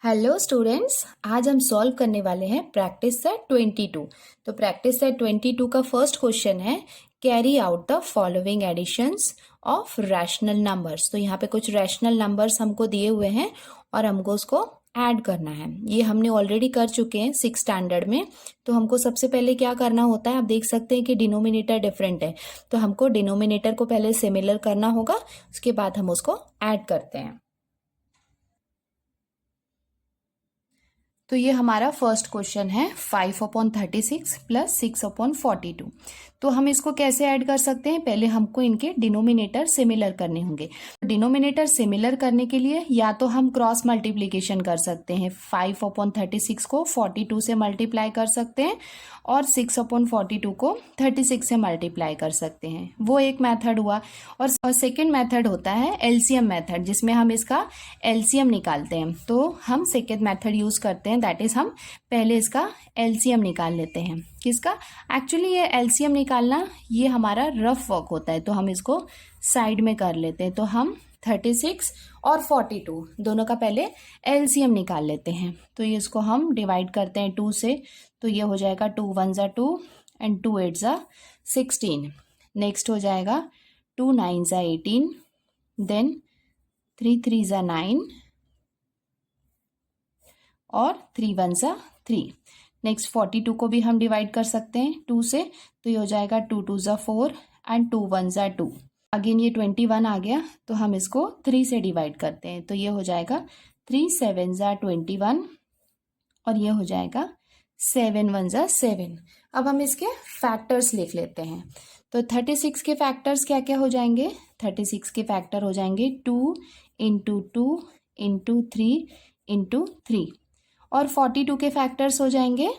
Hello students, आज हम solve करने वाले हैं प्रैक्टिस सेट 22। तो प्रैक्टिस सेट 22 का फर्स्ट क्वेश्चन है carry out the following additions of rational numbers. तो यहाँ पे कुछ रैशनल नंबर्स हमको दिए हुए हैं और हमको उसको ऐड करना है। ये हमने ऑलरेडी कर चुके हैं 6 स्टैंडर्ड में। तो हमको सबसे पहले क्या करना होता है, आप देख सकते हैं कि डिनोमिनेटर डिफरेंट है, तो हमको डिनोमिनेटर को पहले सिमिलर करना होगा, उसके बाद हम उसको ऐड करते हैं। तो ये हमारा फर्स्ट क्वेश्चन है 5/36 प्लस 6/42। तो हम इसको कैसे ऐड कर सकते हैं, पहले हमको इनके डिनोमिनेटर सिमिलर करने होंगे। डिनोमिनेटर सिमिलर करने के लिए या तो हम क्रॉस मल्टीप्लीकेशन कर सकते हैं, 5/36 को 42 से मल्टीप्लाई कर सकते हैं और 6/42 को 36 से मल्टीप्लाई कर सकते हैं, वो एक मेथड हुआ। और सेकेंड मेथड होता है एलसीएम मेथड, जिसमें हम इसका एलसीएम निकालते हैं। तो हम सेकेंड मेथड यूज करते हैं, दैट इज हम पहले इसका एलसीएम निकाल लेते हैं। किसका? एक्चुअली ये एलसीएम निकालना ये हमारा रफ वर्क होता है, तो हम इसको साइड में कर लेते हैं। तो हम 36 और 42 दोनों का पहले एलसीएम निकाल लेते हैं। तो ये इसको हम डिवाइड करते हैं 2 से, तो ये हो जाएगा 2 1 ज़ा 2 एंड 2 8 ज़ा 16। नेक्स्ट हो जाएगा 2 9 ज़ा 18, देन 3 3 ज़ा 9 और 3 1 ज़ा 3। नेक्स्ट 42 को भी हम डिवाइड कर सकते हैं 2 से, तो ये हो जाएगा 2 2 ज़ा 4 एंड 2 1 ज़ा 2। अगेन ये 21 आ गया, तो हम इसको 3 से डिवाइड करते हैं, तो ये हो जाएगा 3 7 ज़ा 21 और ये हो जाएगा 7 1 ज़ा 7। अब हम इसके फैक्टर्स लिख लेते हैं। तो 36 के फैक्टर्स क्या क्या हो जाएंगे? 36 के फैक्टर हो जाएंगे 2 इंटू 2 इंटू 3 इंटू 3। और 42 के फैक्टर्स हो जाएंगे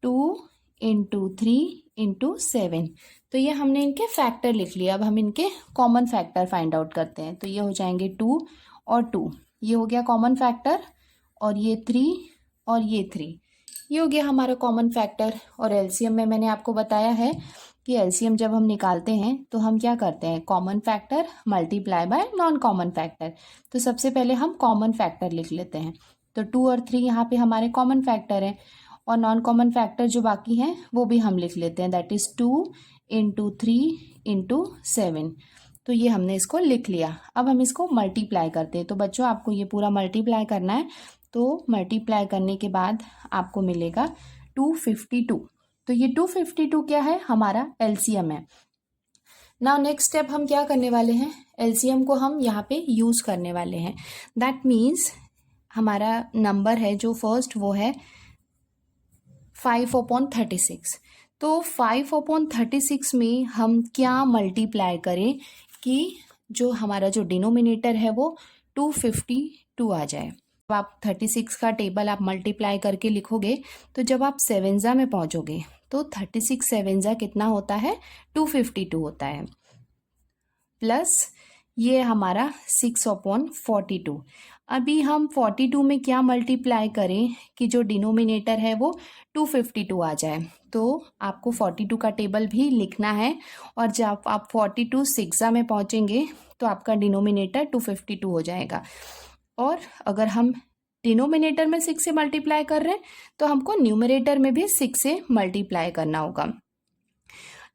2 इंटू 3 इंटू 7। तो ये हमने इनके फैक्टर लिख लिया। अब हम इनके कॉमन फैक्टर फाइंड आउट करते हैं। तो ये हो जाएंगे 2 और 2, ये हो गया कॉमन फैक्टर, और ये 3 और ये 3, ये हो गया हमारा कॉमन फैक्टर। और एलसीएम में मैंने आपको बताया है कि एलसीएम जब हम निकालते हैं तो हम क्या करते हैं, common factor multiply by non common factor. तो सबसे पहले हम कॉमन फैक्टर लिख लेते हैं। तो 2 और 3 यहाँ पे हमारे कॉमन फैक्टर हैं, और नॉन कॉमन फैक्टर जो बाकी हैं वो भी हम लिख लेते हैं, दैट इज 2 इंटू 3 इंटू 7। तो ये हमने इसको लिख लिया। अब हम इसको मल्टीप्लाई करते हैं। तो बच्चों आपको ये पूरा मल्टीप्लाई करना है। तो मल्टीप्लाई करने के बाद आपको मिलेगा 252। तो ये 252 क्या है, हमारा एलसीएम है। नाउ नेक्स्ट स्टेप हम क्या करने वाले हैं, एलसीएम को हम यहाँ पे यूज करने वाले हैं। दैट मीन्स हमारा नंबर है जो फर्स्ट, वो है 5/36। तो 5/36 में हम क्या मल्टीप्लाई करें कि जो हमारा जो डिनोमिनेटर है वो 252 आ जाए। अब आप 36 का टेबल आप मल्टीप्लाई करके लिखोगे, तो जब आप 7 में पहुंचोगे तो 36 7 कितना होता है, 252 होता है। प्लस ये हमारा 6/42। अभी हम 42 में क्या मल्टीप्लाई करें कि जो डिनोमिनेटर है वो 252 आ जाए। तो आपको 42 का टेबल भी लिखना है, और जब आप 42 6 में पहुंचेंगे तो आपका डिनोमिनेटर 252 हो जाएगा। और अगर हम डिनोमिनेटर में 6 से मल्टीप्लाई कर रहे हैं तो हमको न्यूमरेटर में भी 6 से मल्टीप्लाई करना होगा।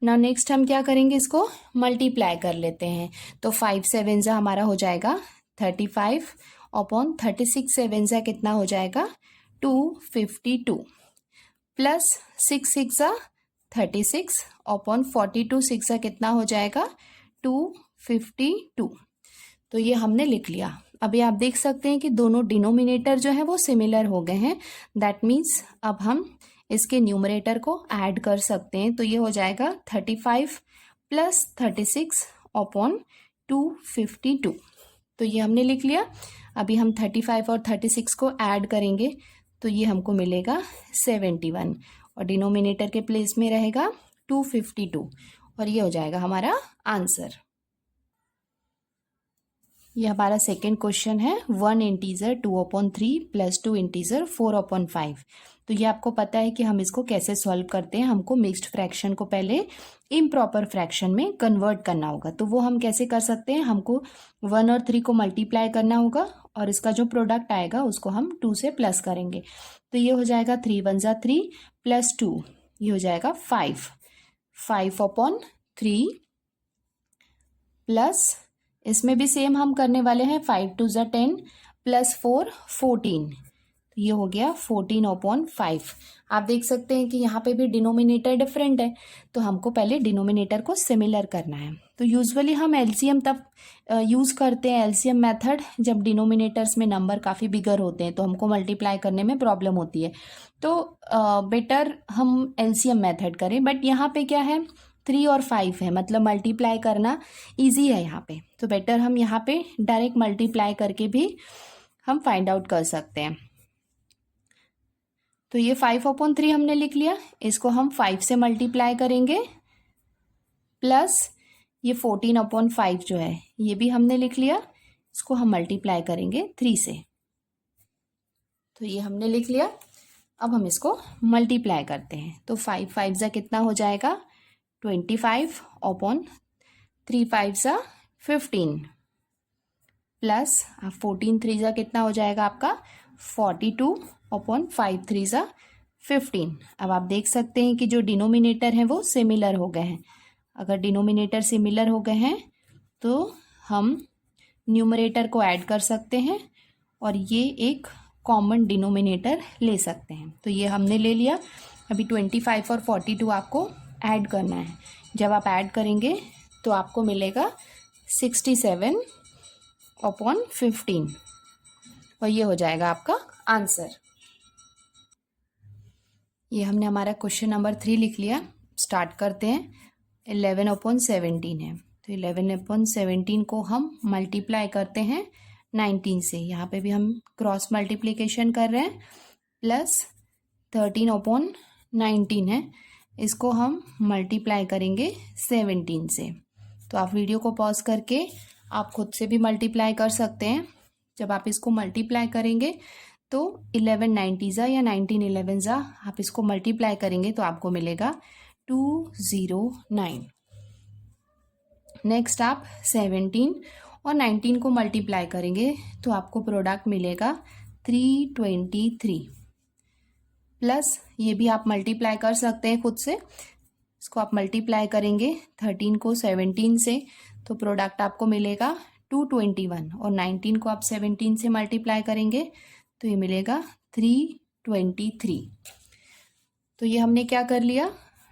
ना नेक्स्ट हम क्या करेंगे, इसको मल्टीप्लाई कर लेते हैं। तो 5 7 हमारा हो जाएगा 35/36। 7 कितना हो जाएगा, 252। प्लस 6 6 36/42। 6 कितना हो जाएगा, 252। तो ये हमने लिख लिया। अभी आप देख सकते हैं कि दोनों डिनोमिनेटर जो है वो सिमिलर हो गए हैं। दैट मीन्स अब हम इसके न्यूमरेटर को ऐड कर सकते हैं। तो ये हो जाएगा 35 प्लस 36/252। तो ये हमने लिख लिया। अभी हम 35 और 36 को ऐड करेंगे, तो ये हमको मिलेगा 71, और डिनोमिनेटर के प्लेस में रहेगा 252, और ये हो जाएगा हमारा आंसर। ये हमारा सेकेंड क्वेश्चन है 1 इंटीजर 2/3 प्लस 2 इंटीजर 4/5। तो ये आपको पता है कि हम इसको कैसे सॉल्व करते हैं। हमको मिक्स्ड फ्रैक्शन को पहले इम्प्रॉपर फ्रैक्शन में कन्वर्ट करना होगा। तो वो हम कैसे कर सकते हैं, हमको 1 और 3 को मल्टीप्लाई करना होगा और इसका जो प्रोडक्ट आएगा उसको हम 2 से प्लस करेंगे। तो ये हो जाएगा 3 1 जा 3 प्लस 2, ये हो जाएगा 5/3 प्लस इसमें भी सेम हम करने वाले हैं 5 2 जा 10 प्लस 4 14। तो ये हो गया 14/5। आप देख सकते हैं कि यहाँ पे भी डिनोमिनेटर डिफरेंट है, तो हमको पहले डिनोमिनेटर को सिमिलर करना है। तो यूजुअली हम एलसीएम तब यूज़ करते हैं, एलसीएम मेथड, जब डिनोमिनेटर्स में नंबर काफ़ी बिगर होते हैं तो हमको मल्टीप्लाई करने में प्रॉब्लम होती है। तो बेटर हम एलसीएम मेथड करें। बट यहाँ पे क्या है, 3 और 5 है, मतलब मल्टीप्लाई करना ईजी है यहाँ पे। तो बेटर हम यहाँ पे डायरेक्ट मल्टीप्लाई करके भी हम फाइंड आउट कर सकते हैं। तो ये 5/3 हमने लिख लिया, इसको हम 5 से मल्टीप्लाई करेंगे, प्लस ये 14/5 जो है ये भी हमने लिख लिया, इसको हम मल्टीप्लाई करेंगे 3 से। तो ये हमने लिख लिया। अब हम इसको मल्टीप्लाई करते हैं। तो 5 5 जा कितना हो जाएगा 25/3 5 जा 15 प्लस 14 3 जा कितना हो जाएगा आपका 42/5 3 जा 15। अब आप देख सकते हैं कि जो डिनोमिनेटर हैं वो सिमिलर हो गए हैं। अगर डिनोमिनेटर सिमिलर हो गए हैं तो हम न्यूमरेटर को ऐड कर सकते हैं और ये एक कॉमन डिनोमिनेटर ले सकते हैं। तो ये हमने ले लिया। अभी 25 और 42 आपको ऐड करना है। जब आप ऐड करेंगे तो आपको मिलेगा 67/15 और ये हो जाएगा आपका आंसर। ये हमने हमारा क्वेश्चन नंबर 3 लिख लिया। स्टार्ट करते हैं। 11/17 है, तो 11/17 को हम मल्टीप्लाई करते हैं 19 से। यहाँ पे भी हम क्रॉस मल्टीप्लिकेशन कर रहे हैं। प्लस 13/19 है, इसको हम मल्टीप्लाई करेंगे 17 से। तो आप वीडियो को पॉज करके आप खुद से भी मल्टीप्लाई कर सकते हैं। जब आप इसको मल्टीप्लाई करेंगे तो 11 90 जा या 19 11 जा आप इसको मल्टीप्लाई करेंगे तो आपको मिलेगा 209। नेक्स्ट आप 17 और 19 को मल्टीप्लाई करेंगे तो आपको प्रोडक्ट मिलेगा 323। प्लस ये भी आप मल्टीप्लाई कर सकते हैं खुद से। इसको आप मल्टीप्लाई करेंगे 13 को 17 से तो प्रोडक्ट आपको मिलेगा 221 और 19 को आप 17 से मल्टीप्लाई करेंगे तो ये मिलेगा 323। तो ये हमने क्या कर लिया,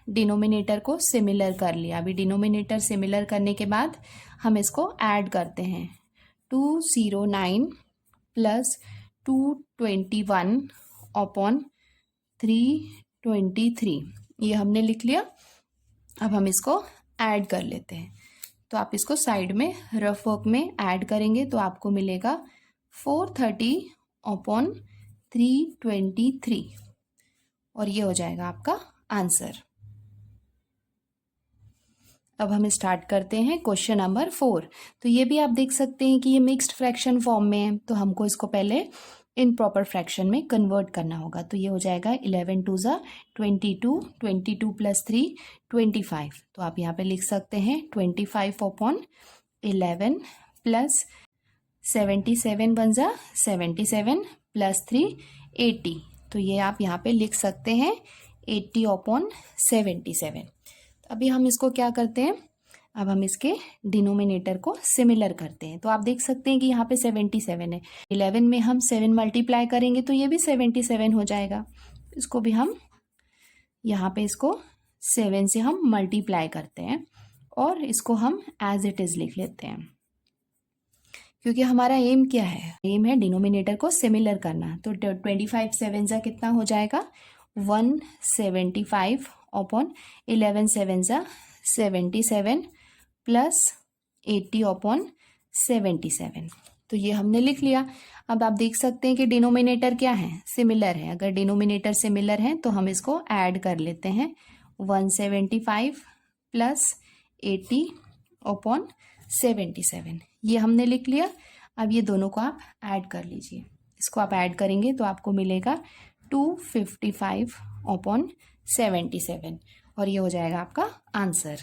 डिनोमिनेटर को सिमिलर कर लिया। अभी डिनोमिनेटर सिमिलर करने के बाद हम इसको ऐड करते हैं। 209 प्लस 221/323 ये हमने लिख लिया। अब हम इसको ऐड कर लेते हैं। तो आप इसको साइड में रफ वर्क में ऐड करेंगे तो आपको मिलेगा 430/323 और ये हो जाएगा आपका आंसर। अब हम स्टार्ट करते हैं क्वेश्चन नंबर 4। तो ये भी आप देख सकते हैं कि ये मिक्स्ड फ्रैक्शन फॉर्म में है, तो हमको इसको पहले इन प्रॉपर फ्रैक्शन में कन्वर्ट करना होगा। तो ये हो जाएगा 11 2 जा 22, 22 प्लस 3 25। तो आप यहाँ पे लिख सकते हैं 25/11 प्लस 77 बन जा 77 प्लस 3 80। तो ये आप यहाँ पे लिख सकते हैं 80/77। अभी हम इसको क्या करते हैं, अब हम इसके डिनोमिनेटर को सिमिलर करते हैं। तो आप देख सकते हैं कि यहाँ पे 77 है, 11 में हम 7 मल्टीप्लाई करेंगे तो ये भी 77 हो जाएगा। इसको भी हम यहाँ पे इसको 7 से हम मल्टीप्लाई करते हैं और इसको हम एज इट इज़ लिख लेते हैं, क्योंकि हमारा एम क्या है, एम है डिनोमिनेटर को सिमिलर करना। तो 25 7 जा कितना हो जाएगा 175/11 7 जा 77 प्लस 80/77। तो ये हमने लिख लिया। अब आप देख सकते हैं कि डिनोमिनेटर क्या है, सिमिलर है। अगर डिनोमिनेटर सिमिलर है तो हम इसको ऐड कर लेते हैं। 175 प्लस 80/77 ये हमने लिख लिया। अब ये दोनों को आप ऐड कर लीजिए, इसको आप ऐड करेंगे तो आपको मिलेगा 255/77 और ये हो जाएगा आपका आंसर।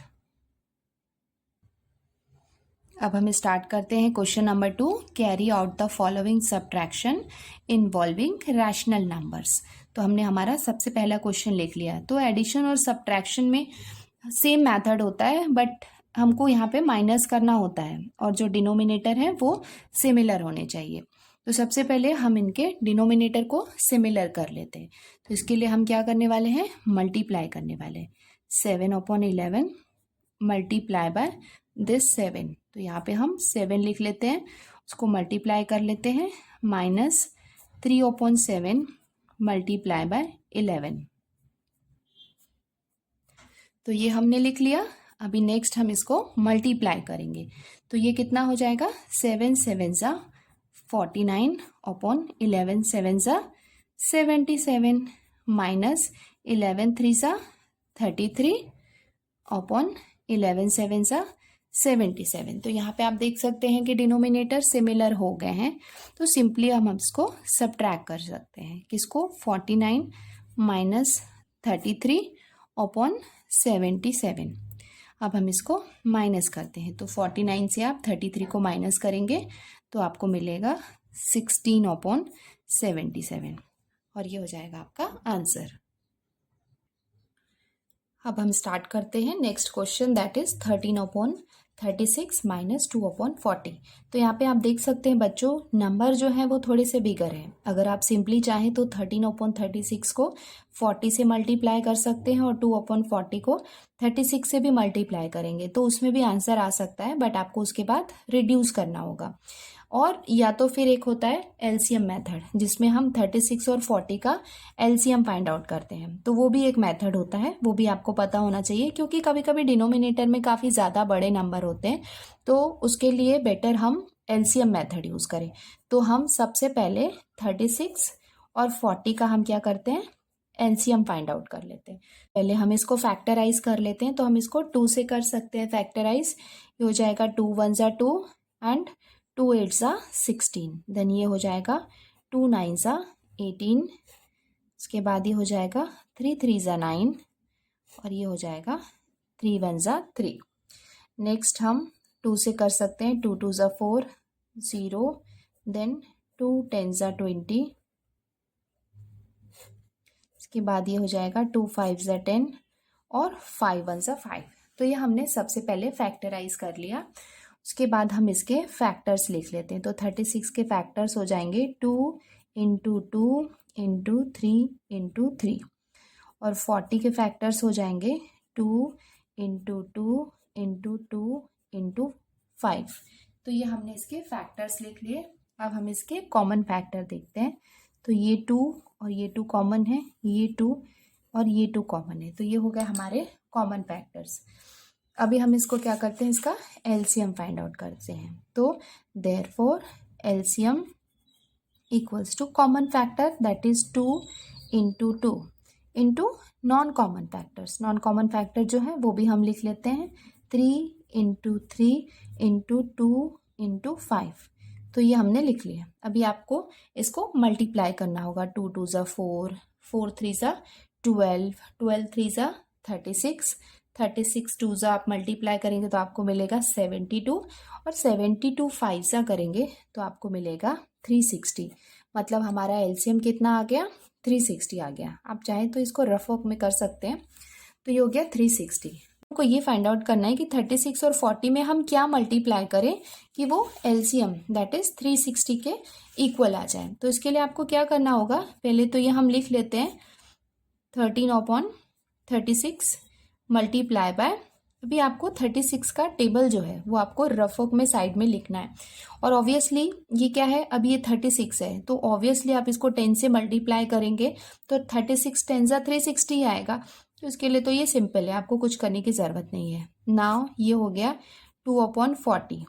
अब हम स्टार्ट करते हैं question number 2। Carry out the following subtraction involving rational numbers. तो हमने हमारा सबसे पहला क्वेश्चन लिख लिया। तो एडिशन और सब्ट्रैक्शन में सेम मेथड होता है, बट हमको यहाँ पे माइनस करना होता है और जो डिनोमिनेटर है वो सिमिलर होने चाहिए। तो सबसे पहले हम इनके डिनोमिनेटर को सिमिलर कर लेते हैं। तो इसके लिए हम क्या करने वाले हैं, मल्टीप्लाई करने वाले हैं। 7/11 मल्टीप्लाई बाय दिस 7। तो यहाँ पे हम 7 लिख लेते हैं, उसको मल्टीप्लाई कर लेते हैं, -3/7 मल्टीप्लाई बाय 11। तो ये हमने लिख लिया। अभी नेक्स्ट हम इसको मल्टीप्लाई करेंगे। तो ये कितना हो जाएगा, 7 7 49 अपॉन 11 7 77 माइनस 11 3 33 अपॉन 11 7 77। तो यहाँ पे आप देख सकते हैं कि डिनोमिनेटर सिमिलर हो गए हैं। तो सिंपली हम इसको सब्ट्रैक्ट कर सकते हैं, किसको, 49 माइनस 33 अपॉन 77। अब हम इसको माइनस करते हैं। तो 49 से आप 33 को माइनस करेंगे तो आपको मिलेगा 16/77 और ये हो जाएगा आपका आंसर। अब हम स्टार्ट करते हैं next question, that is 13/36 minus 2/40। तो यहाँ पे आप देख सकते हैं बच्चों, नंबर जो है वो थोड़े से बिगर हैं। अगर आप सिंपली चाहें तो 13/36 को 40 से मल्टीप्लाई कर सकते हैं और 2/40 को 36 से भी मल्टीप्लाई करेंगे तो उसमें भी आंसर आ सकता है, बट आपको उसके बाद रिड्यूस करना होगा। और या तो फिर एक होता है एलसीएम मेथड, जिसमें हम 36 और 40 का एलसीएम फाइंड आउट करते हैं। तो वो भी एक मेथड होता है, वो भी आपको पता होना चाहिए, क्योंकि कभी कभी डिनोमिनेटर में काफ़ी ज़्यादा बड़े नंबर होते हैं, तो उसके लिए बेटर हम एलसीएम मेथड यूज़ करें। तो हम सबसे पहले 36 और 40 का हम क्या करते हैं, एलसीएम फाइंड आउट कर लेते हैं। पहले हम इसको फैक्टराइज कर लेते हैं। तो हम इसको 2 से कर सकते हैं फैक्टराइज। ये हो जाएगा 2 1 2 एंड 2 8 16। देन ये हो जाएगा 2 9 18। उसके बाद ये हो जाएगा 3 3 9 और ये हो जाएगा 3 1 3। नेक्स्ट हम 2 से कर सकते हैं। 2 2 4 0। देन 2 10 20। इसके बाद ये हो जाएगा 2 5 10 और 5 1 5। तो ये हमने सबसे पहले फैक्टराइज कर लिया। उसके बाद हम इसके फैक्टर्स लिख लेते हैं। तो 36 के फैक्टर्स हो जाएंगे 2 इंटू 2 इंटू 3 इंटू 3 और 40 के फैक्टर्स हो जाएंगे 2 इंटू 2 इंटू 2 इंटू 5। तो ये हमने इसके फैक्टर्स लिख लिए। अब हम इसके कॉमन फैक्टर देखते हैं। तो ये 2 और ये 2 कॉमन है, ये 2 और ये 2 कॉमन है। तो ये हो गए हमारे कॉमन फैक्टर्स। अभी हम इसको क्या करते हैं, इसका एलसीएम फाइंड आउट करते हैं। तो therefore LCM equals to common factor, that is 2 into 2 into non common factors. Non common factor जो है वो भी हम लिख लेते हैं 3 इंटू 3 इंटू 2 इंटू 5। तो ये हमने लिख लिया। अभी आपको इसको मल्टीप्लाई करना होगा। 2 2 4 4 3 12 12 3 36 36 2 आप मल्टीप्लाई करेंगे तो आपको मिलेगा 72 और 72 5 करेंगे तो आपको मिलेगा 360। मतलब हमारा एलसीएम कितना आ गया, 360 आ गया। आप चाहें तो इसको रफ वर्क में कर सकते हैं। तो ये हो गया 360। आपको ये फाइंड आउट करना है कि 36 और 40 में हम क्या मल्टीप्लाई करें कि वो एलसीएम दैट इज 360 के इक्वल आ जाए। तो इसके लिए आपको क्या करना होगा, पहले तो ये हम लिख लेते हैं 13/36 मल्टीप्लाई बाय, अभी आपको 36 का टेबल जो है वो आपको रफ वर्क में साइड में लिखना है। और ऑब्वियसली ये क्या है, अभी ये 36 है तो ऑब्वियसली आप इसको 10 से मल्टीप्लाई करेंगे तो 36 10 360 आएगा। तो इसके लिए तो ये सिंपल है, आपको कुछ करने की ज़रूरत नहीं है। नाउ ये हो गया 2/40।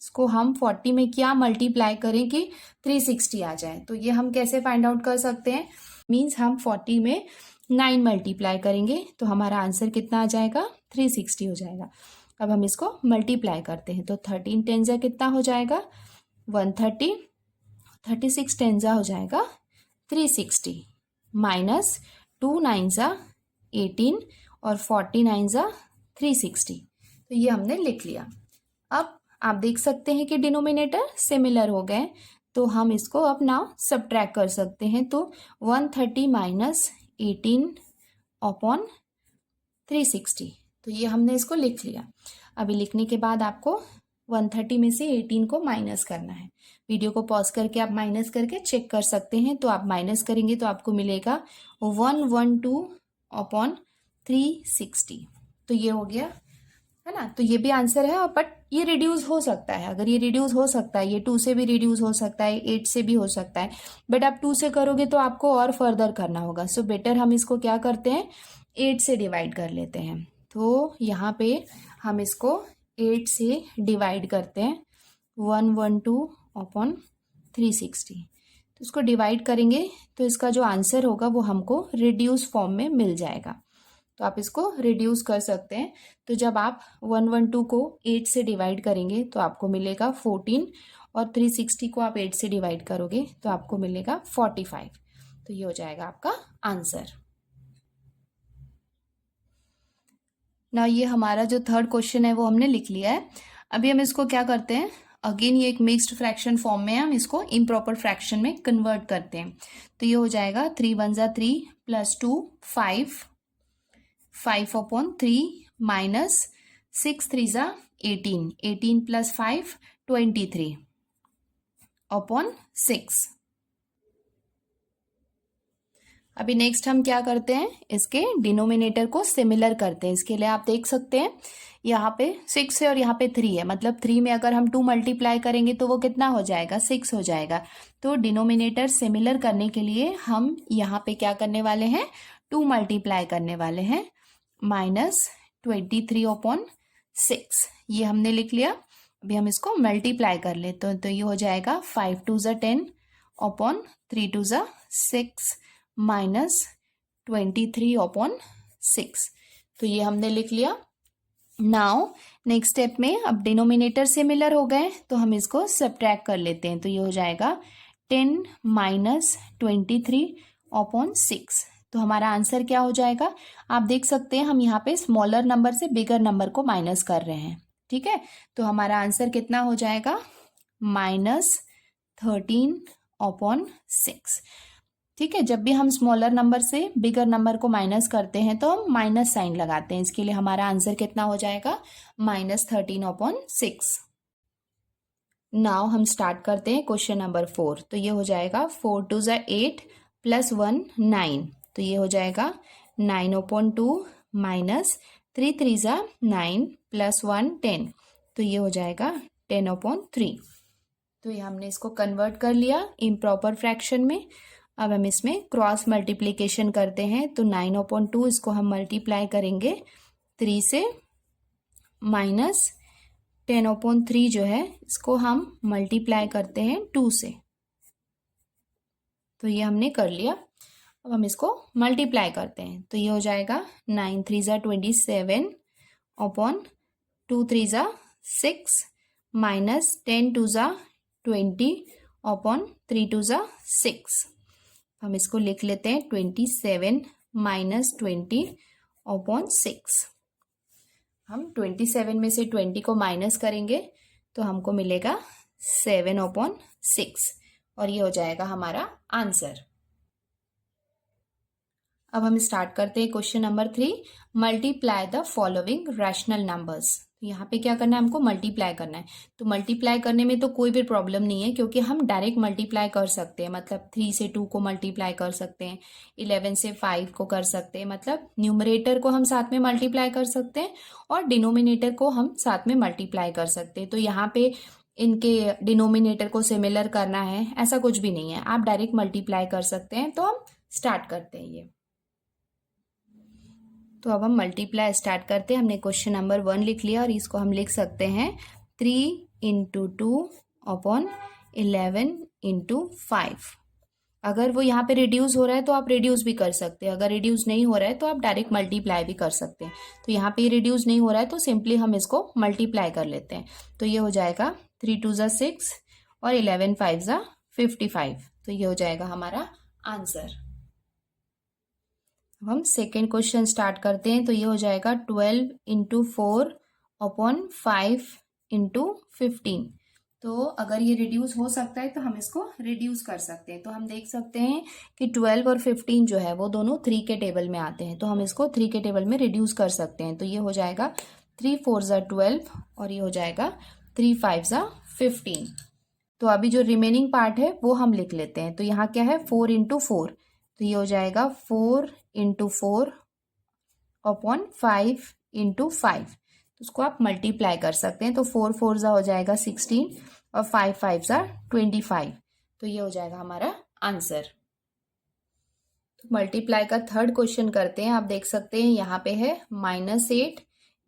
इसको हम 40 में क्या मल्टीप्लाई करें कि 360 आ जाए। तो ये हम कैसे फाइंड आउट कर सकते हैं, मीन्स हम 40 में 9 मल्टीप्लाई करेंगे तो हमारा आंसर कितना आ जाएगा, 360 हो जाएगा। अब हम इसको मल्टीप्लाई करते हैं। तो 13 10 कितना हो जाएगा 130, 36 10 जा हो जाएगा 360 माइनस 2 9 जा 18 और 49 जा 360। तो ये हमने लिख लिया। अब आप देख सकते हैं कि डिनोमिनेटर सिमिलर हो गए, तो हम इसको अब नाउ सब्ट्रैक्ट कर सकते हैं। तो 130 माइनस 18 अपॉन 360, तो ये हमने इसको लिख लिया। अभी लिखने के बाद आपको 130 में से 18 को माइनस करना है। वीडियो को पॉज करके आप माइनस करके चेक कर सकते हैं। तो आप माइनस करेंगे तो आपको मिलेगा 112 अपॉन 360। तो ये हो गया, है ना। तो ये भी आंसर है, बट ये रिड्यूस हो सकता है। अगर ये रिड्यूस हो सकता है, ये 2 से भी रिड्यूस हो सकता है, 8 से भी हो सकता है, बट आप 2 से करोगे तो आपको और फर्दर करना होगा। सो बेटर हम इसको क्या करते हैं, 8 से डिवाइड कर लेते हैं। तो यहाँ पे हम इसको 8 से डिवाइड करते हैं, 112 अपॉन 360। तो इसको डिवाइड करेंगे तो इसका जो आंसर होगा वो हमको रिड्यूस फॉर्म में मिल जाएगा। तो आप इसको रिड्यूस कर सकते हैं। तो जब आप 112 को 8 से डिवाइड करेंगे तो आपको मिलेगा 14, और 360 को आप 8 से डिवाइड करोगे तो आपको मिलेगा 45। तो ये हो जाएगा आपका आंसर। ना ये हमारा जो थर्ड क्वेश्चन है वो हमने लिख लिया है। अभी हम इसको क्या करते हैं, अगेन ये एक मिक्स्ड फ्रैक्शन फॉर्म में है, हम इसको इम्प्रॉपर फ्रैक्शन में कन्वर्ट करते हैं। तो ये हो जाएगा 3 1 जा 3 प्लस 2 5 अपॉन 3 माइनस 6 3 जा 18, 18 प्लस 5 23 अपॉन 6। अभी नेक्स्ट हम क्या करते हैं, इसके डिनोमिनेटर को सिमिलर करते हैं। इसके लिए आप देख सकते हैं यहाँ पे 6 है और यहाँ पे 3 है, मतलब 3 में अगर हम 2 मल्टीप्लाई करेंगे तो वो कितना हो जाएगा, 6 हो जाएगा। तो डिनोमिनेटर सिमिलर करने के लिए हम यहाँ पे क्या करने वाले हैं, 2 मल्टीप्लाई करने वाले हैं, माइनस 23 अपॉन 6, ये हमने लिख लिया। अभी हम इसको मल्टीप्लाई कर लेते हैं, तो ये हो जाएगा 5 2 जा 10 अपॉन 3 2 जा 6 माइनस 23 अपॉन 6। तो ये हमने लिख लिया। नाउ नेक्स्ट स्टेप में अब डिनोमिनेटर सिमिलर हो गए तो हम इसको सब्ट्रैक्ट कर लेते हैं। तो ये हो जाएगा 10 माइनस 23 अपॉन 6। तो हमारा आंसर क्या हो जाएगा, आप देख सकते हैं हम यहाँ पे स्मॉलर नंबर से बिगर नंबर को माइनस कर रहे हैं, ठीक है। तो हमारा आंसर कितना हो जाएगा, -13 अपॉन 6, ठीक है। जब भी हम स्मॉलर नंबर से बिगर नंबर को माइनस करते हैं तो हम माइनस साइन लगाते हैं। इसके लिए हमारा आंसर कितना हो जाएगा, -13 अपॉन 6। नाउ हम स्टार्ट करते हैं क्वेश्चन नंबर 4। तो ये हो जाएगा 4 2 जा 8 प्लस 1 9। तो ये हो जाएगा 9 अपॉन 2 माइनस 3 3 जा 9 प्लस 1 10। तो ये हो जाएगा 10 अपॉन 3। तो ये हमने इसको कन्वर्ट कर लिया इम्प्रॉपर फ्रैक्शन में। अब हम इसमें क्रॉस मल्टीप्लिकेशन करते हैं। तो 9 अपॉन 2 इसको हम मल्टीप्लाई करेंगे 3 से, माइनस 10 अपॉन 3 जो है इसको हम मल्टीप्लाई करते हैं 2 से। तो ये हमने कर लिया। अब हम इसको मल्टीप्लाई करते हैं। तो ये हो जाएगा 9 3 जा 27 अपॉन 2 3 जा 6 माइनस 10 2 जा 20 अपॉन 3 2 जा 6। हम इसको लिख लेते हैं 27 माइनस 20 अपॉन 6। हम 27 में से 20 को माइनस करेंगे तो हमको मिलेगा 7 अपॉन 6, और ये हो जाएगा हमारा आंसर। अब हम स्टार्ट करते हैं question number 3। Multiply the following rational numbers. यहाँ पे क्या करना है, हमको मल्टीप्लाई करना है। तो मल्टीप्लाई करने में तो कोई भी प्रॉब्लम नहीं है, क्योंकि हम डायरेक्ट मल्टीप्लाई कर सकते हैं। मतलब 3 से 2 को मल्टीप्लाई कर सकते हैं, 11 से 5 को कर सकते हैं। मतलब न्यूमरेटर को हम साथ में मल्टीप्लाई कर सकते हैं और डिनोमिनेटर को हम साथ में मल्टीप्लाई कर सकते हैं। तो यहाँ पे इनके डिनोमिनेटर को सिमिलर करना है ऐसा कुछ भी नहीं है, आप डायरेक्ट मल्टीप्लाई कर सकते हैं। तो हम स्टार्ट करते हैं ये। तो अब हम मल्टीप्लाई स्टार्ट करते हैं। हमने क्वेश्चन नंबर 1 लिख लिया और इसको हम लिख सकते हैं 3 × 2 अपॉन 11 × 5। अगर वो यहाँ पे रिड्यूस हो रहा है तो आप रिड्यूस भी कर सकते हैं, अगर रिड्यूस नहीं हो रहा है तो आप डायरेक्ट मल्टीप्लाई भी कर सकते हैं। तो यहाँ पे रिड्यूस नहीं हो रहा है तो सिंपली हम इसको मल्टीप्लाई कर लेते हैं। तो ये हो जाएगा 3 2 जा 6 और 11 5 ज़ा 55। तो ये हो जाएगा हमारा आंसर। अब हम सेकेंड क्वेश्चन स्टार्ट करते हैं। तो ये हो जाएगा 12 इंटू 4 अपॉन 5 इंटू 15। तो अगर ये रिड्यूस हो सकता है तो हम इसको रिड्यूस कर सकते हैं। तो हम देख सकते हैं कि 12 और 15 जो है वो दोनों 3 के टेबल में आते हैं, तो हम इसको 3 के टेबल में रिड्यूस कर सकते हैं। तो ये हो जाएगा 3 4 ज़ा 12 और ये हो जाएगा 3 5 ज़ा 15। तो अभी जो रिमेनिंग पार्ट है वो हम लिख लेते हैं। तो यहाँ क्या है 4 इंटू 4, तो ये हो जाएगा 4 इंटू 4 अपॉन 5 इंटू 5। तो उसको आप मल्टीप्लाई कर सकते हैं। तो 4 4 ज़ा हो जाएगा 16 और 5 5 ज़ा 25। तो ये हो जाएगा हमारा आंसर। तो मल्टीप्लाई का थर्ड क्वेश्चन करते हैं। आप देख सकते हैं यहाँ पे है -8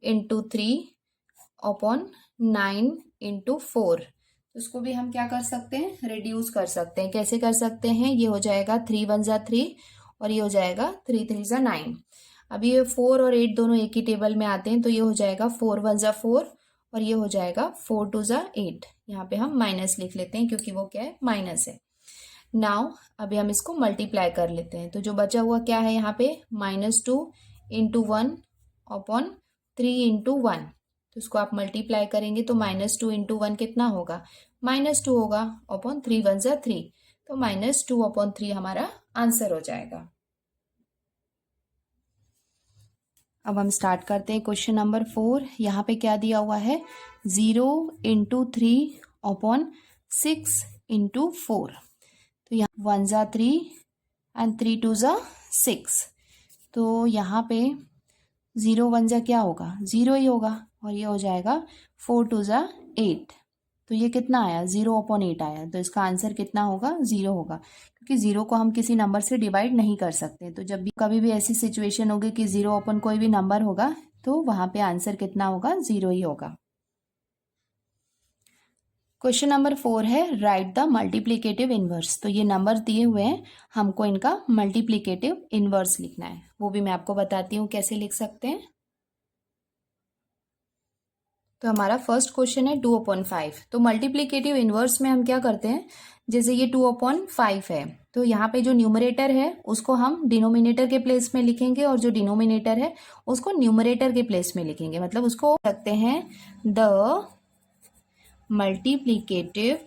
इंटू 3 अपॉन 9 इंटू 4। तो उसको भी हम क्या कर सकते हैं, रिड्यूस कर सकते हैं। कैसे कर सकते हैं, ये हो जाएगा 3 1 ज़ा 3 और ये हो जाएगा 3 3 ज़ा 9। अभी ये 4 और 8 दोनों एक ही टेबल में आते हैं, तो ये हो जाएगा 4 1 ज़ा 4 और ये हो जाएगा 4 2 ज़ा 8। यहाँ पे हम माइनस लिख लेते हैं क्योंकि वो क्या है, माइनस है। नाउ अभी हम इसको मल्टीप्लाई कर लेते हैं। तो जो बचा हुआ क्या है यहाँ पे, -2 इंटू 1 अपॉन 3 इंटू 1। तो इसको आप मल्टीप्लाई करेंगे तो -2 इंटू 1 कितना होगा, -2 होगा अपॉन 3 1 ज़ा 3। तो -2 अपॉन 3 हमारा आंसर हो जाएगा। अब हम स्टार्ट करते हैं क्वेश्चन नंबर 4। यहाँ पे क्या दिया हुआ है, 0 इंटू 3 अपॉन 6 इंटू 4। तो यहाँ 1 ज़ा 3 एंड 3 2 ज़ा 6। तो यहाँ पे 0 1 ज़ा क्या होगा, 0 ही होगा और ये हो जाएगा 4 2 ज़ा 8। तो ये कितना आया, 0 अपॉन 8 आया। तो इसका आंसर कितना होगा, 0 होगा, क्योंकि 0 को हम किसी नंबर से डिवाइड नहीं कर सकते। तो जब भी कभी भी ऐसी सिचुएशन होगी कि 0 अपॉन कोई भी नंबर होगा तो वहां पे आंसर कितना होगा, 0 ही होगा। क्वेश्चन नंबर 4 है, राइट द मल्टीप्लीकेटिव इनवर्स। तो ये नंबर दिए हुए हैं, हमको इनका मल्टीप्लीकेटिव इनवर्स लिखना है। वो भी मैं आपको बताती हूँ कैसे लिख सकते हैं। तो हमारा फर्स्ट क्वेश्चन है 2 अपॉन 5। तो मल्टीप्लीकेटिव इनवर्स में हम क्या करते हैं, जैसे ये 2 अपॉन 5 है तो यहाँ पे जो न्यूमरेटर है उसको हम डिनोमिनेटर के प्लेस में लिखेंगे और जो डिनोमिनेटर है उसको न्यूमरेटर के प्लेस में लिखेंगे। मतलब उसको रखते हैं the multiplicative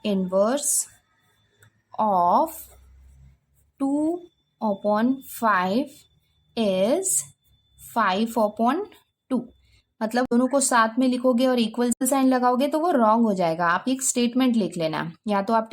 inverse of 2 upon 5 is 5 upon 2। मतलब दोनों को साथ में लिखोगे और इक्वल साइन लगाओगे तो वो रॉन्ग हो जाएगा। आप एक स्टेटमेंट लिख लेना, या तो आप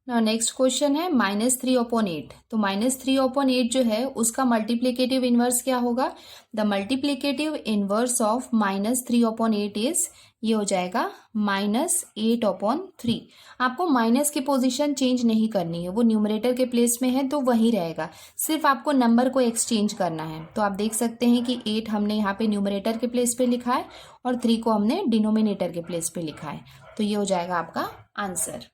नेक्स्ट क्वेश्चन है -3 अपॉन 8। तो -3 अपॉन 8 जो है उसका मल्टीप्लीकेटिव इनवर्स क्या होगा, the multiplicative inverse of -3 upon 8 is, ये हो जाएगा -8 अपॉन 3। आपको माइनस की पोजीशन चेंज नहीं करनी है, वो न्यूमरेटर के प्लेस में है तो वही रहेगा, सिर्फ आपको नंबर को एक्सचेंज करना है। तो आप देख सकते हैं कि 8 हमने यहाँ पे न्यूमरेटर के प्लेस पे लिखा है और 3 को हमने डिनोमिनेटर के प्लेस पे लिखा है। तो ये हो जाएगा आपका आंसर।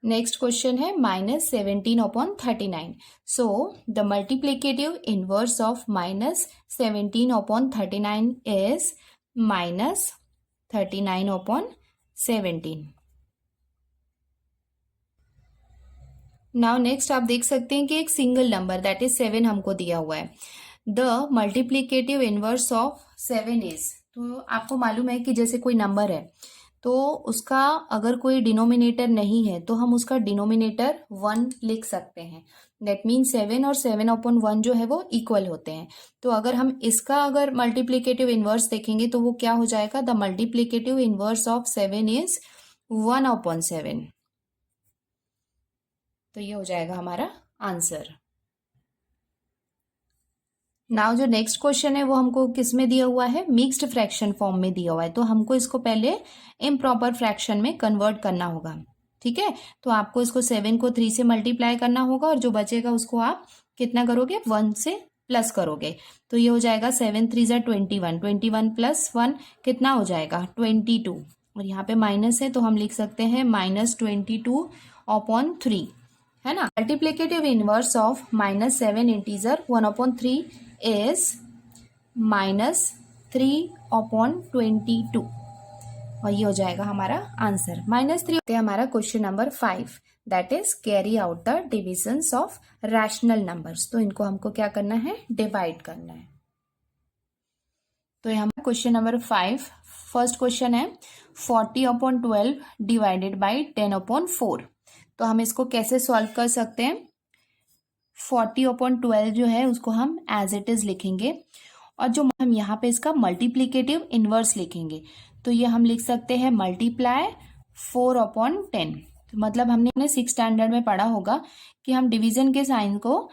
नेक्स्ट क्वेश्चन है -17 upon 39। So the multiplicative inverse of -17 upon 39 is -39 upon 17। Now next आप देख सकते हैं कि एक सिंगल नंबर दैट इज 7 हमको दिया हुआ है। The multiplicative inverse of 7 is, तो आपको मालूम है कि जैसे कोई नंबर है तो उसका अगर कोई डिनोमिनेटर नहीं है तो हम उसका डिनोमिनेटर 1 लिख सकते हैं। दैट मीन 7 और 7 अपॉन 1 जो है वो इक्वल होते हैं। तो अगर हम इसका अगर मल्टीप्लीकेटिव इनवर्स देखेंगे तो वो क्या हो जाएगा, the multiplicative inverse of 7 is 1 upon 7। तो ये हो जाएगा हमारा आंसर। नाउ जो नेक्स्ट क्वेश्चन है वो हमको किस में दिया हुआ है, मिक्स्ड फ्रैक्शन फॉर्म में दिया हुआ है। तो हमको इसको पहले इम्प्रॉपर फ्रैक्शन में कन्वर्ट करना होगा। ठीक है, तो आपको इसको 7 को 3 से मल्टीप्लाई करना होगा और जो बचेगा उसको आप कितना करोगे, 1 से प्लस करोगे। तो ये हो जाएगा 7 3 ज़ा 21, 21 प्लस 1 कितना हो जाएगा, 22। और यहाँ पे माइनस है तो हम लिख सकते हैं -22 अपॉन 3, है ना। Multiplicative inverse of -7 integer 1 upon 3 is -3/22 और ये हो जाएगा हमारा आंसर। -3 हमारा question number 5 that is carry out the divisions of rational numbers. तो इनको हमको क्या करना है, डिवाइड करना है। तो यहाँ क्वेश्चन नंबर 5 फर्स्ट क्वेश्चन है 40/12 डिवाइडेड बाई 10/4। तो हम इसको कैसे सॉल्व कर सकते हैं। 40/12 जो है उसको हम एज इट इज लिखेंगे और जो हम यहाँ पे इसका मल्टीप्लीकेटिव इनवर्स लिखेंगे। तो ये हम लिख सकते हैं मल्टीप्लाई 4/10। तो मतलब हमने 6 स्टैंडर्ड में पढ़ा होगा कि हम डिवीजन के साइन को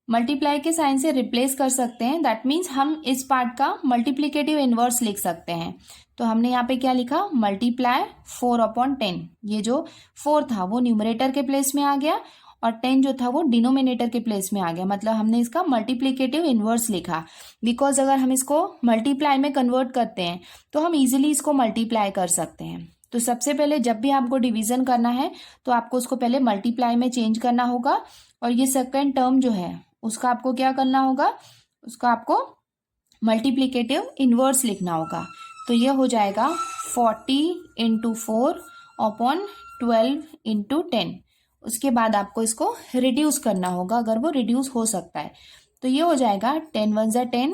मल्टीप्लाई के साइन से रिप्लेस कर सकते हैं। दैट मीन्स हम इस पार्ट का मल्टीप्लीकेटिव इनवर्स लिख सकते हैं। तो हमने यहाँ पे क्या लिखा, मल्टीप्लाई 4/10। ये जो 4 था वो न्यूमरेटर के प्लेस में आ गया और 10 जो था वो डिनोमिनेटर के प्लेस में आ गया। मतलब हमने इसका मल्टीप्लीकेटिव इनवर्स लिखा। बिकॉज अगर हम इसको मल्टीप्लाई में कन्वर्ट करते हैं तो हम इजीली इसको मल्टीप्लाई कर सकते हैं। तो सबसे पहले जब भी आपको डिवीजन करना है तो आपको उसको पहले मल्टीप्लाई में चेंज करना होगा और ये सेकंड टर्म जो है उसका आपको क्या करना होगा, उसका आपको मल्टीप्लीकेटिव इनवर्स लिखना होगा। तो ये हो जाएगा 40/4/12/10। उसके बाद आपको इसको रिड्यूस करना होगा अगर वो रिड्यूस हो सकता है। तो ये हो जाएगा 10 1 ज़ा 10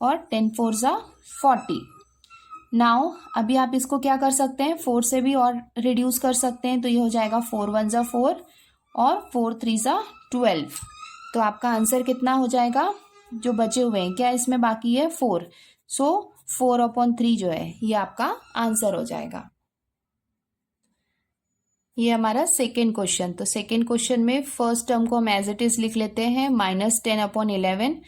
और 10 4 ज़ा 40। नाउ अभी आप इसको क्या कर सकते हैं, 4 से भी और रिड्यूस कर सकते हैं। तो ये हो जाएगा 4 1 ज़ा 4 और 4 3 ज़ा 12। तो आपका आंसर कितना हो जाएगा, जो बचे हुए हैं क्या इसमें बाकी है 4। सो 4/3 जो है ये आपका आंसर हो जाएगा। ये हमारा सेकेंड क्वेश्चन। तो सेकेंड क्वेश्चन में फर्स्ट टर्म को हम एज इट इज लिख लेते हैं -10/11।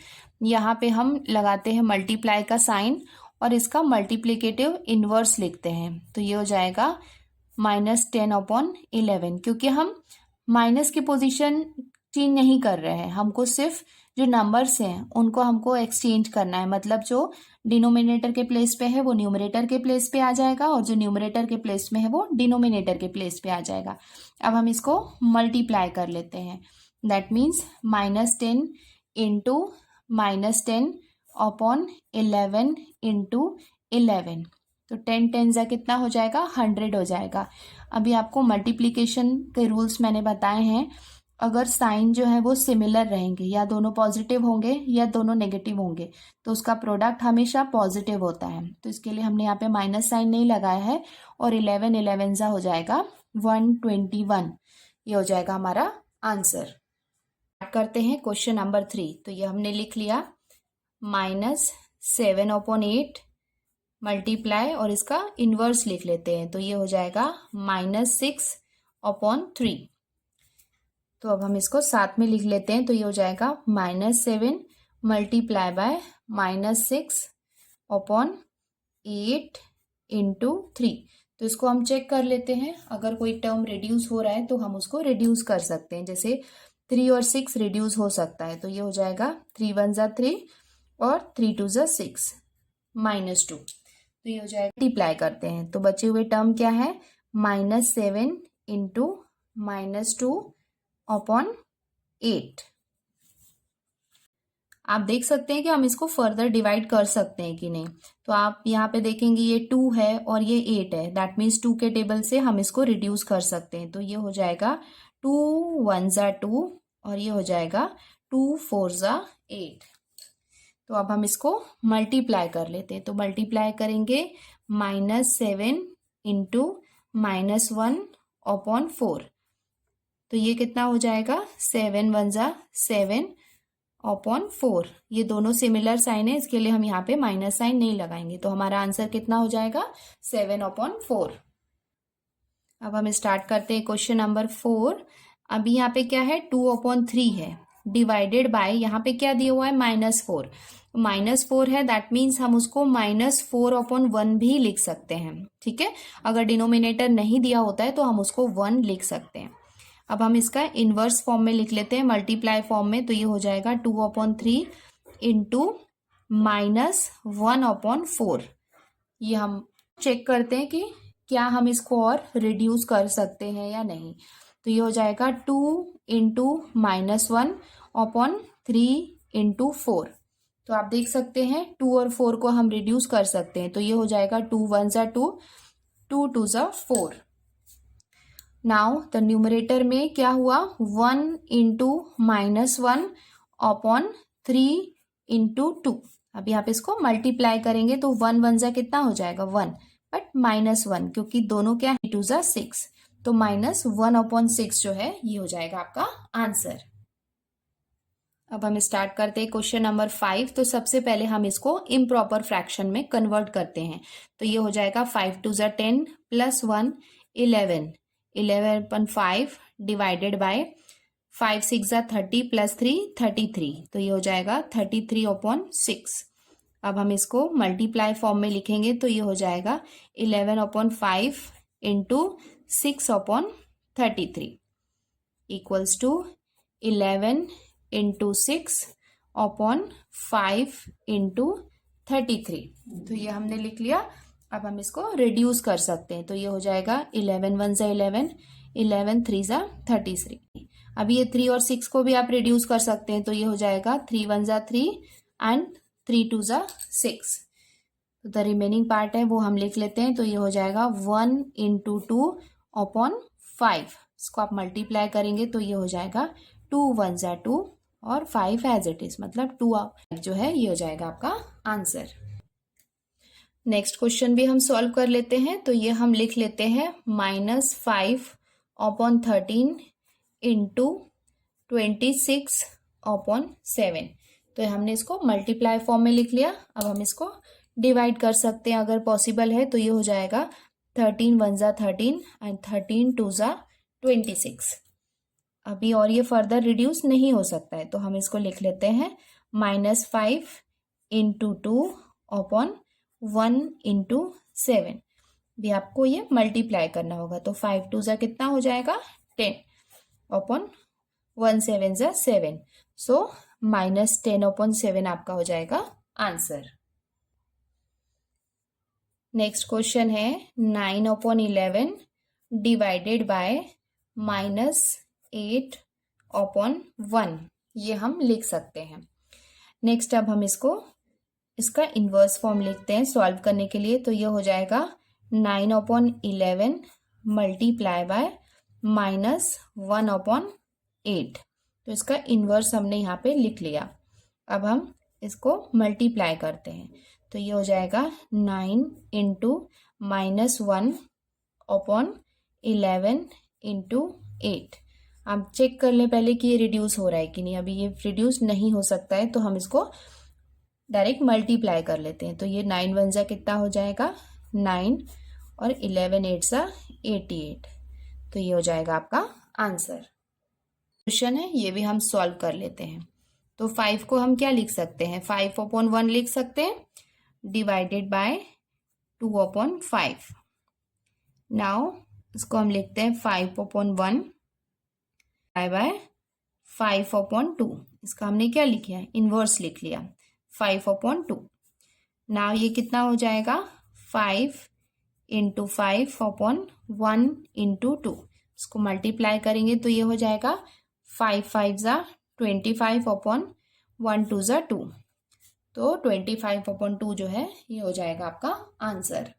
यहाँ पे हम लगाते हैं मल्टीप्लाई का साइन और इसका मल्टीप्लीकेटिव इनवर्स लिखते हैं। तो ये हो जाएगा -10/11। क्योंकि हम माइनस की पोजीशन चेंज नहीं कर रहे हैं, हमको सिर्फ जो नंबर्स हैं उनको हमको एक्सचेंज करना है। मतलब जो डिनोमिनेटर के प्लेस पे है वो न्यूमरेटर के प्लेस पे आ जाएगा और जो न्यूमरेटर के प्लेस में है वो डिनोमिनेटर के प्लेस पे आ जाएगा। अब हम इसको मल्टीप्लाई कर लेते हैं। That means -10 into -10/11 into 11। तो 10 10 ज़ा कितना हो जाएगा, 100 हो जाएगा। अभी आपको मल्टीप्लीकेशन के रूल्स मैंने बताए हैं। अगर साइन जो है वो सिमिलर रहेंगे, या दोनों पॉजिटिव होंगे या दोनों नेगेटिव होंगे, तो उसका प्रोडक्ट हमेशा पॉजिटिव होता है। तो इसके लिए हमने यहाँ पे माइनस साइन नहीं लगाया है और 11 11 ज़ा हो जाएगा 121। ये हो जाएगा हमारा आंसर। करते हैं क्वेश्चन नंबर 3। तो ये हमने लिख लिया -7/8 मल्टीप्लाई और इसका इनवर्स लिख लेते हैं। तो ये हो जाएगा -6/3। तो अब हम इसको साथ में लिख लेते हैं। तो ये हो जाएगा -7 मल्टीप्लाई बाय -6/8 इंटू 3। तो इसको हम चेक कर लेते हैं। अगर कोई टर्म रिड्यूस हो रहा है तो हम उसको रिड्यूस कर सकते हैं। जैसे 3 और 6 रिड्यूस हो सकता है। तो ये हो जाएगा 3 1 ज़ा 3 और 3 2 ज़ा 6 -2। तो ये हो जाएगा, मल्टीप्लाई करते हैं। तो बचे हुए टर्म क्या है, -7 इंटू -2/8। आप देख सकते हैं कि हम इसको फर्दर डिवाइड कर सकते हैं कि नहीं। तो आप यहाँ पे देखेंगे ये 2 है और ये 8 है। दैट मीन्स 2 के टेबल से हम इसको रिड्यूस कर सकते हैं। तो ये हो जाएगा 2 1 ज़ा 2 और ये हो जाएगा 2 4 ज़ा 8। तो अब हम इसको मल्टीप्लाई कर लेते हैं। तो मल्टीप्लाई करेंगे -7 इंटू -1/4। तो ये कितना हो जाएगा, 7 1 ज़ा 7/4। ये दोनों सिमिलर साइन है, इसके लिए हम यहाँ पे माइनस साइन नहीं लगाएंगे। तो हमारा आंसर कितना हो जाएगा, 7/4। अब हम स्टार्ट करते हैं क्वेश्चन नंबर 4। अभी यहाँ पे क्या है, 2/3 है डिवाइडेड बाय, यहाँ पे क्या दिया हुआ है, -4। -4 है, दैट मीन्स हम उसको -4/1 भी लिख सकते हैं। ठीक है, अगर डिनोमिनेटर नहीं दिया होता है तो हम उसको 1 लिख सकते हैं। अब हम इसका इनवर्स फॉर्म में लिख लेते हैं, मल्टीप्लाई फॉर्म में। तो ये हो जाएगा 2/3 इंटू -1/4। ये हम चेक करते हैं कि क्या हम इसको और रिड्यूस कर सकते हैं या नहीं। तो ये हो जाएगा 2 इंटू -1/3 इंटू 4। तो आप देख सकते हैं 2 और 4 को हम रिड्यूस कर सकते हैं, तो ये हो जाएगा 2 1 ज़ा 2, 2 2 ज़ा 4। नाउ द न्यूमरेटर में क्या हुआ, 1 इंटू -1 अपॉन 3 इंटू 2। अब यहाँ पे इसको मल्टीप्लाई करेंगे तो 1 1 ज़ा कितना हो जाएगा 1, बट -1 क्योंकि दोनों क्या है 2 ज़ा 6, तो -1 अपॉन 6 जो है ये हो जाएगा आपका आंसर। अब हम स्टार्ट करते हैं क्वेश्चन नंबर 5। तो सबसे पहले हम इसको इम्प्रॉपर फ्रैक्शन में कन्वर्ट करते हैं, तो ये हो जाएगा 5 2 ज़ा 10 प्लस 1 11, 11/5 डिवाइडेड बाय 5 6 ज़ा 30 प्लस 3 33, तो ये हो जाएगा 33/6। अब हम इसको मल्टीप्लाई फॉर्म में लिखेंगे तो ये हो जाएगा 11/5 into 6/33 equals to 11 into 6/5 into 33। तो ये हमने लिख लिया। अब हम इसको रिड्यूस कर सकते हैं, तो ये हो जाएगा 11 1 ज़ा 11, 11 3 ज़ा 33। अब ये 3 और 6 को भी आप रिड्यूस कर सकते हैं, तो ये हो जाएगा 3 1 ज़ा 3 एंड 3 2 ज़ा 6। तो द रिमेनिंग पार्ट है वो हम लिख लेते हैं, तो ये हो जाएगा 1 इंटू 2/5। इसको आप मल्टीप्लाई करेंगे तो ये हो जाएगा 2 1 ज़ा 2 और 5 एज इट इज, मतलब 2 जो है ये हो जाएगा आपका आंसर। नेक्स्ट क्वेश्चन भी हम सॉल्व कर लेते हैं, तो ये हम लिख लेते हैं -5/13 इंटू 26/7। तो हमने इसको मल्टीप्लाई फॉर्म में लिख लिया। अब हम इसको डिवाइड कर सकते हैं अगर पॉसिबल है, तो ये हो जाएगा 13 1 ज़ा 13 एंड 13 2 ज़ा 26। अभी और ये फर्दर रिड्यूस नहीं हो सकता है, तो हम इसको लिख लेते हैं -5 इंटू 2/1 इंटू 7। भी आपको ये मल्टीप्लाई करना होगा, तो 5 2 ज़ा कितना हो जाएगा 10/1 7 ज़ा 7, सो -10/7 आपका हो जाएगा आंसर। नेक्स्ट क्वेश्चन है 9/11 डिवाइडेड बाय -8/1, ये हम लिख सकते हैं। नेक्स्ट अब हम इसका इन्वर्स फॉर्म लिखते हैं सॉल्व करने के लिए, तो ये हो जाएगा 9/11 मल्टीप्लाई बाय -1/8। तो इसका इन्वर्स हमने यहाँ पे लिख लिया। अब हम इसको मल्टीप्लाई करते हैं, तो ये हो जाएगा 9 इंटू -1/11 इंटू 8। आप चेक कर लें पहले कि ये रिड्यूस हो रहा है कि नहीं। अभी ये रिड्यूस नहीं हो सकता है, तो हम इसको डायरेक्ट मल्टीप्लाई कर लेते हैं। तो ये 9 1 ज़ा कितना हो जाएगा 9 और 11 8 ज़ा 88, तो ये हो जाएगा आपका आंसर। क्वेश्चन है ये भी हम सॉल्व कर लेते हैं। तो 5 को हम क्या लिख सकते हैं, 5/1 लिख सकते हैं डिवाइडेड बाय 2/5। नाउ इसको हम लिखते हैं 5/1 बाय 5/2। इसका हमने क्या लिखा है, इन्वर्स लिख लिया 5/2। नाउ ये कितना हो जाएगा 5 इंटू 5/1 इंटू 2। इसको मल्टीप्लाई करेंगे तो ये हो जाएगा 5 5 ज़ा 25/1 2 ज़ा 2, तो 25/2 जो है ये हो जाएगा आपका आंसर।